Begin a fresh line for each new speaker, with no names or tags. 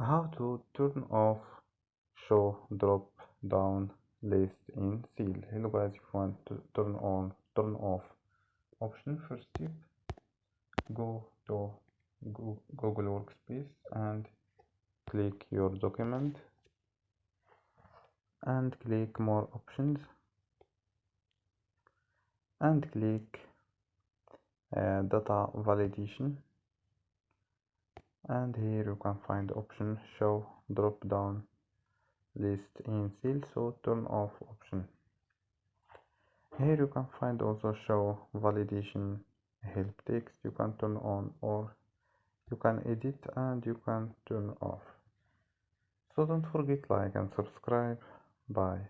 How to turn off show drop down list in seal. Hello guys, if you want to turn off option, first step, go to Google Workspace and click your document and click more options and click data validation, and here you can find option show drop down list in seal, so turn off option. Here you can find also show validation help text, you can turn on or you can edit and you can turn off. So don't forget like and subscribe. Bye.